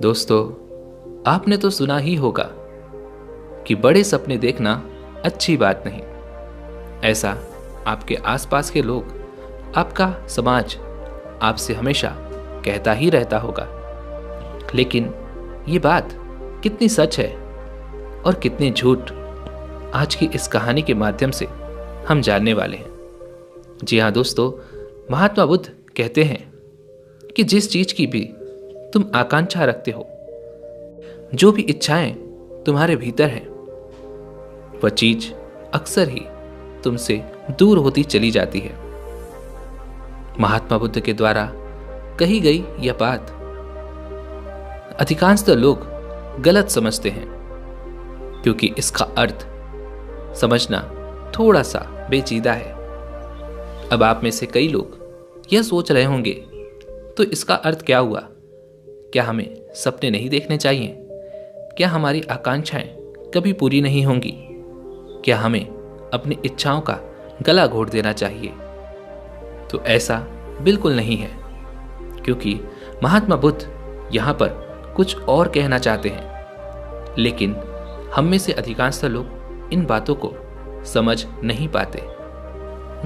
दोस्तों, आपने तो सुना ही होगा कि बड़े सपने देखना अच्छी बात नहीं। ऐसा आपके आसपास के लोग, आपका समाज आपसे हमेशा कहता ही रहता होगा। लेकिन ये बात कितनी सच है और कितनी झूठ, आज की इस कहानी के माध्यम से हम जानने वाले हैं। जी हाँ दोस्तों, महात्मा बुद्ध कहते हैं कि जिस चीज की भी तुम आकांक्षा रखते हो, जो भी इच्छाएं तुम्हारे भीतर हैं, वह चीज अक्सर ही तुमसे दूर होती चली जाती है। महात्मा बुद्ध के द्वारा कही गई यह बात अधिकांशतः लोग गलत समझते हैं, क्योंकि इसका अर्थ समझना थोड़ा सा पेचीदा है। अब आप में से कई लोग यह सोच रहे होंगे, तो इसका अर्थ क्या हुआ? क्या हमें सपने नहीं देखने चाहिए? क्या हमारी आकांक्षाएं कभी पूरी नहीं होंगी? क्या हमें अपनी इच्छाओं का गला घोट देना चाहिए? तो ऐसा बिल्कुल नहीं है, क्योंकि महात्मा बुद्ध यहाँ पर कुछ और कहना चाहते हैं। लेकिन हम में से अधिकांश लोग इन बातों को समझ नहीं पाते।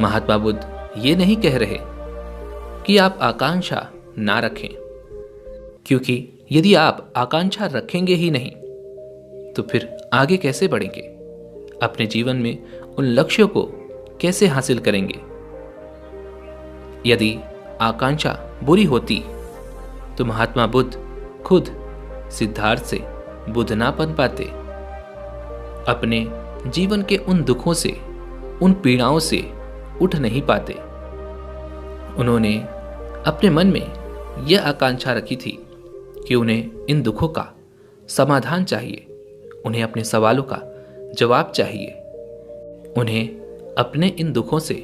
महात्मा बुद्ध ये नहीं कह रहे कि आप आकांक्षा ना रखें, क्योंकि यदि आप आकांक्षा रखेंगे ही नहीं तो फिर आगे कैसे बढ़ेंगे? अपने जीवन में उन लक्ष्यों को कैसे हासिल करेंगे? यदि आकांक्षा बुरी होती तो महात्मा बुद्ध खुद सिद्धार्थ से बुद्ध ना बन पाते। अपने जीवन के उन दुखों से, उन पीड़ाओं से उठ नहीं पाते। उन्होंने अपने मन में यह आकांक्षा रखी थी कि उन्हें इन दुखों का समाधान चाहिए, उन्हें अपने सवालों का जवाब चाहिए, उन्हें अपने इन दुखों से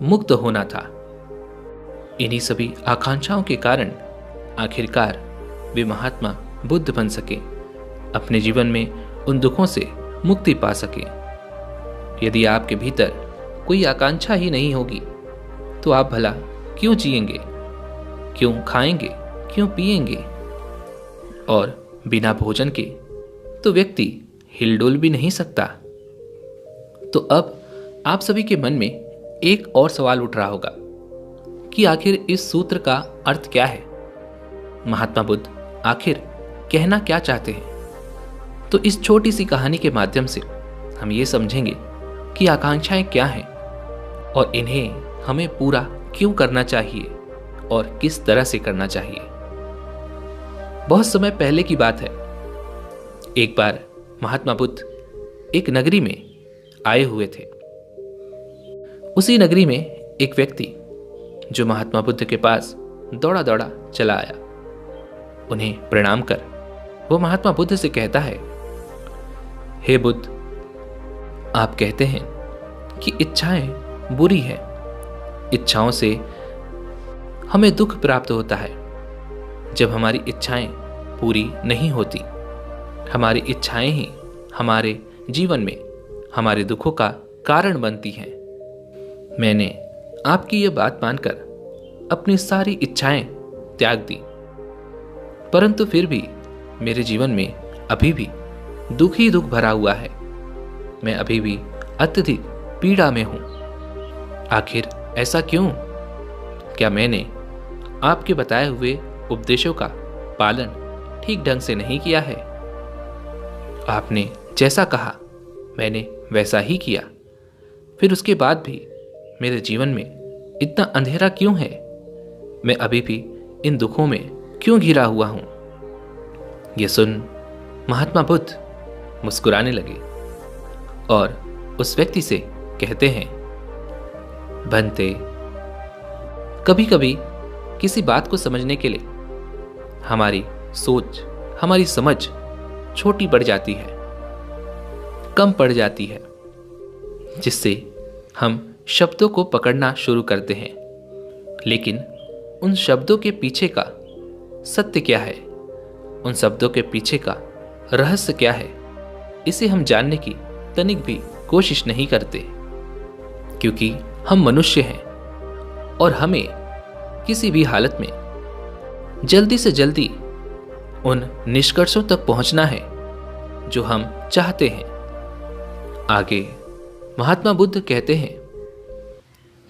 मुक्त होना था। इन्हीं सभी आकांक्षाओं के कारण आखिरकार वे महात्मा बुद्ध बन सके, अपने जीवन में उन दुखों से मुक्ति पा सके। यदि आपके भीतर कोई आकांक्षा ही नहीं होगी तो आप भला क्यों जिएंगे, क्यों खाएंगे, क्यों पिएंगे? और बिना भोजन के तो व्यक्ति हिलडुल भी नहीं सकता। तो अब आप सभी के मन में एक और सवाल उठ रहा होगा कि आखिर इस सूत्र का अर्थ क्या है? महात्मा बुद्ध आखिर कहना क्या चाहते हैं? तो इस छोटी सी कहानी के माध्यम से हम ये समझेंगे कि आकांक्षाएं क्या हैं और इन्हें हमें पूरा क्यों करना चाहिए और किस तरह से करना चाहिए। बहुत समय पहले की बात है। एक बार महात्मा बुद्ध एक नगरी में आए हुए थे। उसी नगरी में एक व्यक्ति जो महात्मा बुद्ध के पास दौड़ा दौड़ा चला आया। उन्हें प्रणाम कर वो महात्मा बुद्ध से कहता है, हे बुद्ध, आप कहते हैं कि इच्छाएं बुरी हैं, इच्छाओं से हमें दुख प्राप्त होता है। जब हमारी इच्छाएं पूरी नहीं होती, हमारी इच्छाएं ही हमारे जीवन में हमारे दुखों का कारण बनती हैं। मैंने आपकी यह बात मानकर अपनी सारी इच्छाएं त्याग दी, परंतु फिर भी मेरे जीवन में अभी भी दुख ही दुख भरा हुआ है। मैं अभी भी अत्यधिक पीड़ा में हूं। आखिर ऐसा क्यों? क्या मैंने आपके बताए हुए उपदेशों का पालन ठीक ढंग से नहीं किया है? आपने जैसा कहा मैंने वैसा ही किया, फिर उसके बाद भी मेरे जीवन में इतना अंधेरा क्यों है? मैं अभी भी इन दुखों में क्यों घिरा हुआ हूं? यह सुन महात्मा बुद्ध मुस्कुराने लगे और उस व्यक्ति से कहते हैं, बनते, कभी कभी किसी बात को समझने के लिए हमारी सोच, हमारी समझ छोटी पड़ जाती है, कम पड़ जाती है, जिससे हम शब्दों को पकड़ना शुरू करते हैं। लेकिन उन शब्दों के पीछे का सत्य क्या है, उन शब्दों के पीछे का रहस्य क्या है, इसे हम जानने की तनिक भी कोशिश नहीं करते, क्योंकि हम मनुष्य हैं और हमें किसी भी हालत में जल्दी से जल्दी उन निष्कर्षों तक पहुंचना है जो हम चाहते हैं। आगे महात्मा बुद्ध कहते हैं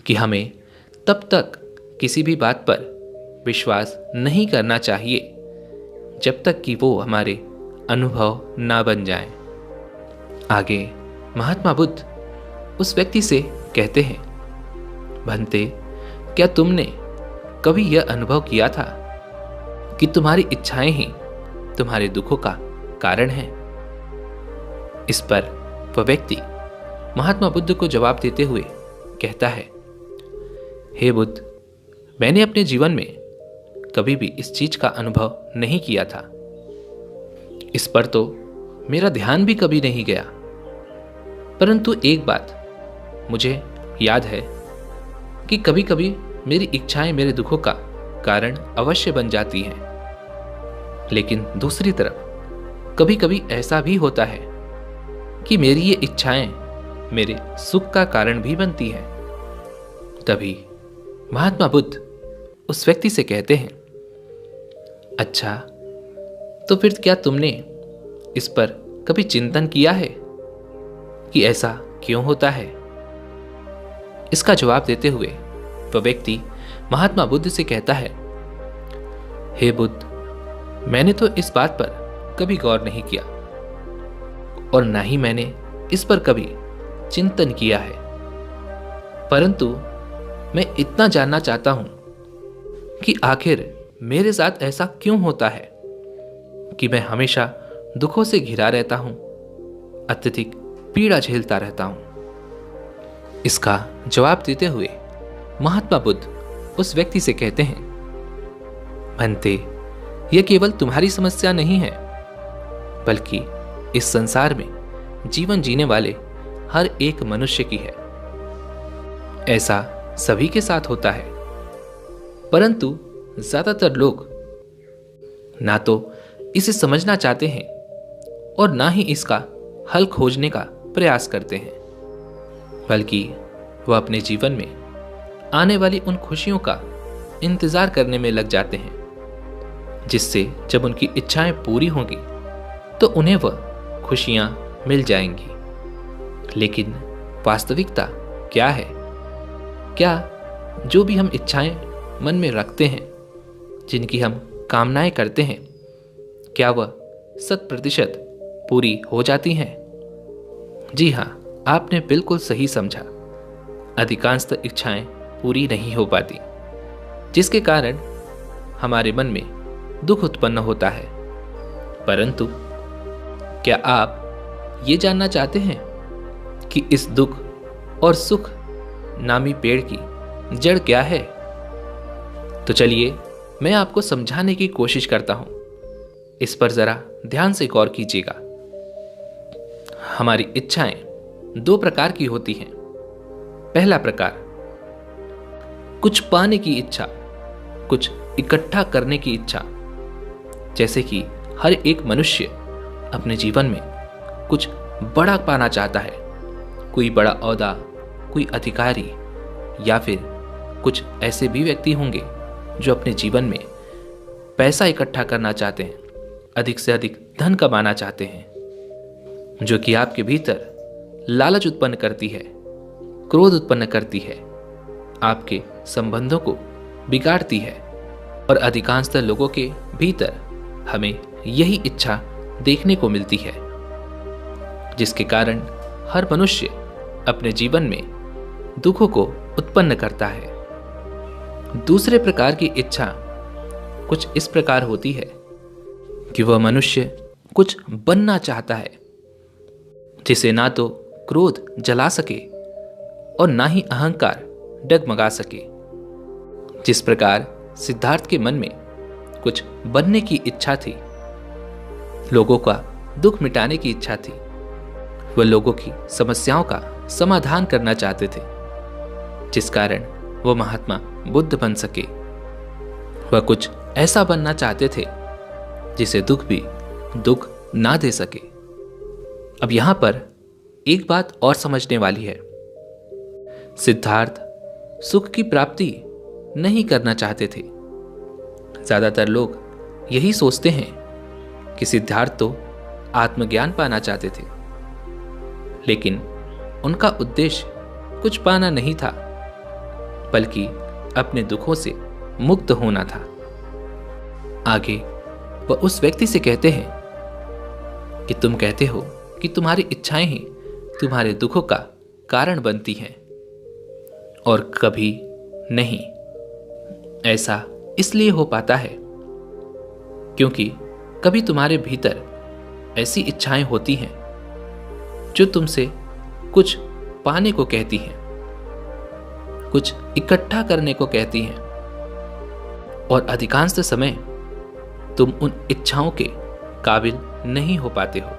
कि हमें तब तक किसी भी बात पर विश्वास नहीं करना चाहिए जब तक कि वो हमारे अनुभव ना बन जाए। आगे महात्मा बुद्ध उस व्यक्ति से कहते हैं, भंते, क्या तुमने कभी यह अनुभव किया था कि तुम्हारी इच्छाएं ही तुम्हारे दुखों का कारण हैं? इस पर वह व्यक्ति महात्मा बुद्ध को जवाब देते हुए कहता है, हे बुद्ध, मैंने अपने जीवन में कभी भी इस चीज का अनुभव नहीं किया था। इस पर तो मेरा ध्यान भी कभी नहीं गया। परंतु एक बात मुझे याद है कि कभी कभी मेरी इच्छाएं मेरे दुखों का कारण अवश्य बन जाती हैं। लेकिन दूसरी तरफ कभी कभी ऐसा भी होता है कि मेरी ये इच्छाएं मेरे सुख का कारण भी बनती हैं। तभी महात्मा बुद्ध उस व्यक्ति से कहते हैं, अच्छा, तो फिर क्या तुमने इस पर कभी चिंतन किया है कि ऐसा क्यों होता है? इसका जवाब देते हुए वह व्यक्ति महात्मा बुद्ध से कहता है, हे बुद्ध, मैंने तो इस बात पर कभी गौर नहीं किया और ना ही मैंने इस पर कभी चिंतन किया है। परंतु मैं इतना जानना चाहता हूं कि आखिर मेरे साथ ऐसा क्यों होता है कि मैं हमेशा दुखों से घिरा रहता हूं, अत्यधिक पीड़ा झेलता रहता हूं। इसका जवाब देते हुए महात्मा बुद्ध उस व्यक्ति से कहते हैं, भंते, यह केवल तुम्हारी समस्या नहीं है, बल्कि इस संसार में जीवन जीने वाले हर एक मनुष्य की है। ऐसा सभी के साथ होता है, परंतु ज्यादातर लोग ना तो इसे समझना चाहते हैं और ना ही इसका हल खोजने का प्रयास करते हैं, बल्कि वह अपने जीवन में आने वाली उन खुशियों का इंतजार करने में लग जाते हैं, जिससे जब उनकी इच्छाएं पूरी होंगी तो उन्हें वह खुशियां मिल जाएंगी। लेकिन वास्तविकता क्या है? क्या जो भी हम इच्छाएं मन में रखते हैं, जिनकी हम कामनाएं करते हैं, क्या वह 100% पूरी हो जाती हैं? जी हाँ, आपने बिल्कुल सही समझा। अधिकांशतः इच्छाएं पूरी नहीं हो पाती, जिसके कारण हमारे मन में दुख उत्पन्न होता है। परंतु क्या आप ये जानना चाहते हैं कि इस दुख और सुख नामी पेड़ की जड़ क्या है? तो चलिए मैं आपको समझाने की कोशिश करता हूं। इस पर जरा ध्यान से गौर कीजिएगा। हमारी इच्छाएं 2 प्रकार की होती हैं। पहला प्रकार, कुछ पाने की इच्छा, कुछ इकट्ठा करने की इच्छा। जैसे कि हर एक मनुष्य अपने जीवन में कुछ बड़ा पाना चाहता है। कोई बड़ा ओहदा, कोई अधिकारी, या फिर कुछ ऐसे भी व्यक्ति होंगे जो अपने जीवन में पैसा इकट्ठा करना चाहते हैं, अधिक से अधिक धन कमाना चाहते हैं, जो कि आपके भीतर लालच उत्पन्न करती है, क्रोध उत्पन्न करती है, आपके संबंधों को बिगाड़ती है। और अधिकांशतः लोगों के भीतर हमें यही इच्छा देखने को मिलती है, जिसके कारण हर मनुष्य अपने जीवन में दुखों को उत्पन्न करता है। दूसरे प्रकार की इच्छा कुछ इस प्रकार होती है कि वह मनुष्य कुछ बनना चाहता है, जिसे ना तो क्रोध जला सके और ना ही अहंकार डगमगा सके। जिस प्रकार सिद्धार्थ के मन में कुछ बनने की इच्छा थी, लोगों का दुख मिटाने की इच्छा थी, वह लोगों की समस्याओं का समाधान करना चाहते थे, जिस कारण वह महात्मा बुद्ध बन सके। वह कुछ ऐसा बनना चाहते थे जिसे दुख भी दुख ना दे सके। अब यहां पर एक बात और समझने वाली है। सिद्धार्थ सुख की प्राप्ति नहीं करना चाहते थे। ज्यादातर लोग यही सोचते हैं कि सिद्धार्थ तो आत्मज्ञान पाना चाहते थे, लेकिन उनका उद्देश्य कुछ पाना नहीं था, बल्कि अपने दुखों से मुक्त होना था। आगे वह उस व्यक्ति से कहते हैं कि तुम कहते हो कि तुम्हारी इच्छाएं ही तुम्हारे दुखों का कारण बनती हैं, और कभी नहीं। ऐसा इसलिए हो पाता है क्योंकि कभी तुम्हारे भीतर ऐसी इच्छाएं होती हैं जो तुमसे कुछ पाने को कहती हैं, कुछ इकट्ठा करने को कहती हैं, और अधिकांश समय तुम उन इच्छाओं के काबिल नहीं हो पाते हो।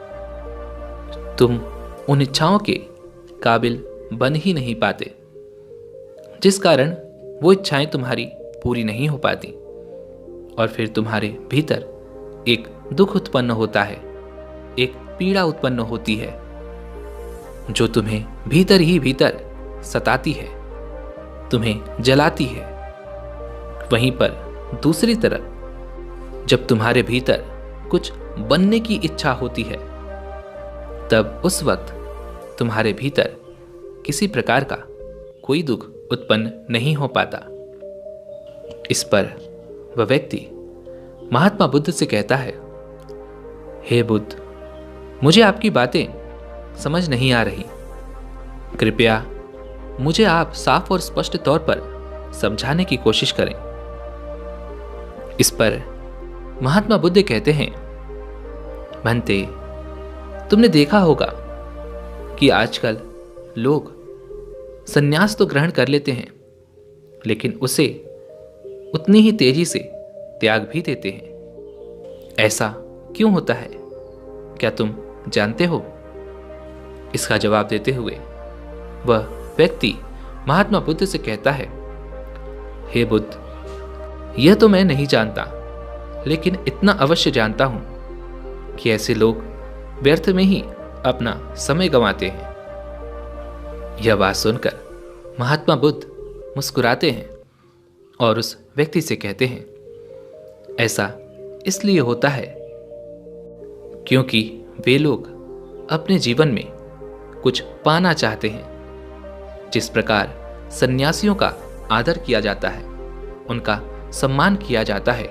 तुम उन इच्छाओं के काबिल बन ही नहीं पाते, जिस कारण वो इच्छाएं तुम्हारी पूरी नहीं हो पाती, और फिर तुम्हारे भीतर एक दुख उत्पन्न होता है, एक पीड़ा उत्पन्न होती है जो तुम्हें भीतर ही भीतर सताती है, तुम्हें जलाती है। वहीं पर दूसरी तरफ जब तुम्हारे भीतर कुछ बनने की इच्छा होती है, तब उस वक्त तुम्हारे भीतर किसी प्रकार का कोई दुख उत्पन्न नहीं हो पाता। इस पर वह व्यक्ति महात्मा बुद्ध से कहता है, हे बुद्ध, मुझे आपकी बातें समझ नहीं आ रही। कृपया मुझे आप साफ और स्पष्ट तौर पर समझाने की कोशिश करें। इस पर महात्मा बुद्ध कहते हैं, भंते, तुमने देखा होगा कि आजकल लोग संन्यास तो ग्रहण कर लेते हैं, लेकिन उसे उतनी ही तेजी से त्याग भी देते हैं। ऐसा क्यों होता है, क्या तुम जानते हो? इसका जवाब देते हुए वह व्यक्ति महात्मा बुद्ध से कहता है, हे बुद्ध, यह तो मैं नहीं जानता, लेकिन इतना अवश्य जानता हूं कि ऐसे लोग व्यर्थ में ही अपना समय गंवाते हैं। यह बात सुनकर महात्मा बुद्ध मुस्कुराते हैं और उस व्यक्ति से कहते हैं, ऐसा इसलिए होता है क्योंकि वे लोग अपने जीवन में कुछ पाना चाहते हैं। जिस प्रकार सन्यासियों का आदर किया जाता है, उनका सम्मान किया जाता है,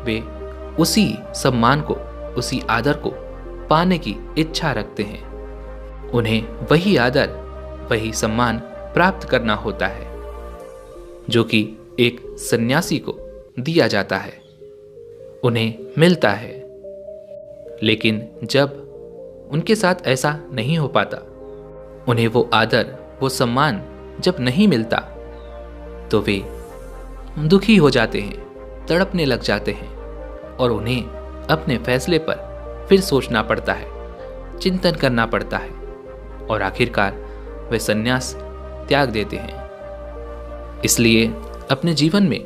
वे उसी सम्मान को, उसी आदर को पाने की इच्छा रखते हैं। उन्हें वही आदर, वही सम्मान प्राप्त करना होता है जो कि एक सन्यासी को दिया जाता है, उन्हें मिलता है। लेकिन जब उनके साथ ऐसा नहीं हो पाता, उन्हें वो आदर, वो सम्मान जब नहीं मिलता, तो वे दुखी हो जाते हैं, तड़पने लग जाते हैं, और उन्हें अपने फैसले पर फिर सोचना पड़ता है, चिंतन करना पड़ता है, और आखिरकार वे संन्यास त्याग देते हैं। इसलिए अपने जीवन में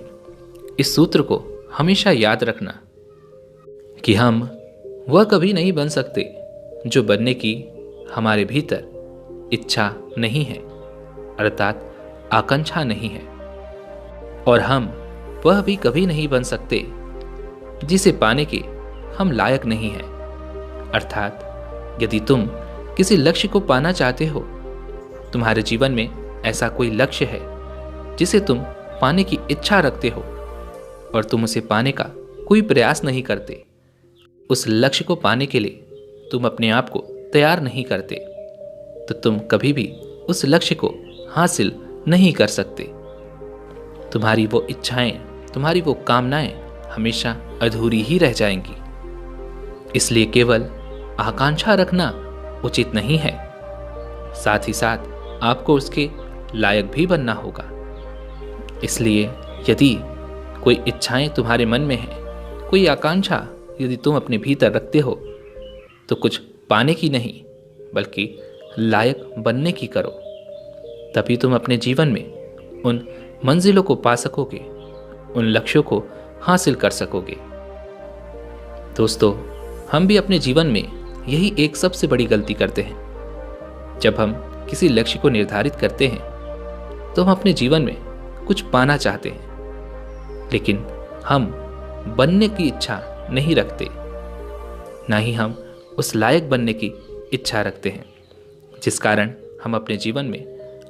इस सूत्र को हमेशा याद रखना कि हम वह कभी नहीं बन सकते जो बनने की हमारे भीतर इच्छा नहीं है, अर्थात आकांक्षा नहीं है, और हम वह भी कभी नहीं बन सकते जिसे पाने के हम लायक नहीं हैं। अर्थात यदि तुम किसी लक्ष्य को पाना चाहते हो, तुम्हारे जीवन में ऐसा कोई लक्ष्य है जिसे तुम पाने की इच्छा रखते हो, और तुम उसे पाने का कोई प्रयास नहीं करते, उस लक्ष्य को पाने के लिए तुम अपने आप को तैयार नहीं करते, तो तुम कभी भी उस लक्ष्य को हासिल नहीं कर सकते। तुम्हारी वो इच्छाएं, तुम्हारी वो कामनाएं हमेशा अधूरी ही रह जाएंगी। इसलिए केवल आकांक्षा रखना उचित नहीं है, साथ ही साथ आपको उसके लायक भी बनना होगा। इसलिए यदि कोई इच्छाएं तुम्हारे मन में है, कोई आकांक्षा यदि तुम अपने भीतर रखते हो, तो कुछ पाने की नहीं बल्कि लायक बनने की करो। तभी तुम अपने जीवन में उन मंजिलों को पा सकोगे, उन लक्ष्यों को हासिल कर सकोगे। दोस्तों, हम भी अपने जीवन में यही एक सबसे बड़ी गलती करते हैं। जब हम किसी लक्ष्य को निर्धारित करते हैं तो हम अपने जीवन में कुछ पाना चाहते हैं, लेकिन हम बनने की इच्छा नहीं रखते। ना ही हम उस लायक बनने की इच्छा रखते हैं, जिस कारण हम अपने जीवन में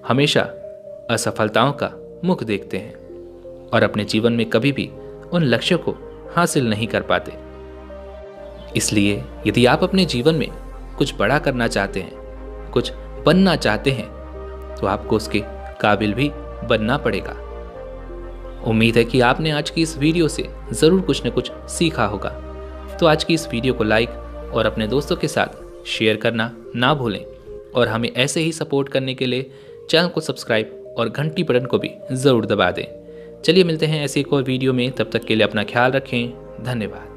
हमेशा असफलताओं का मुख देखते हैं और अपने जीवन में कभी भी उन लक्ष्यों को हासिल नहीं कर पाते। इसलिए यदि आप अपने जीवन में कुछ बड़ा करना चाहते हैं, कुछ बनना चाहते हैं, तो आपको उसके काबिल भी बनना पड़ेगा। उम्मीद है कि आपने आज की इस वीडियो से ज़रूर कुछ न कुछ सीखा होगा। तो आज की इस वीडियो को लाइक और अपने दोस्तों के साथ शेयर करना ना भूलें और हमें ऐसे ही सपोर्ट करने के लिए चैनल को सब्सक्राइब और घंटी बटन को भी ज़रूर दबा दें। चलिए मिलते हैं ऐसी एक और वीडियो में, तब तक के लिए अपना ख्याल रखें। धन्यवाद।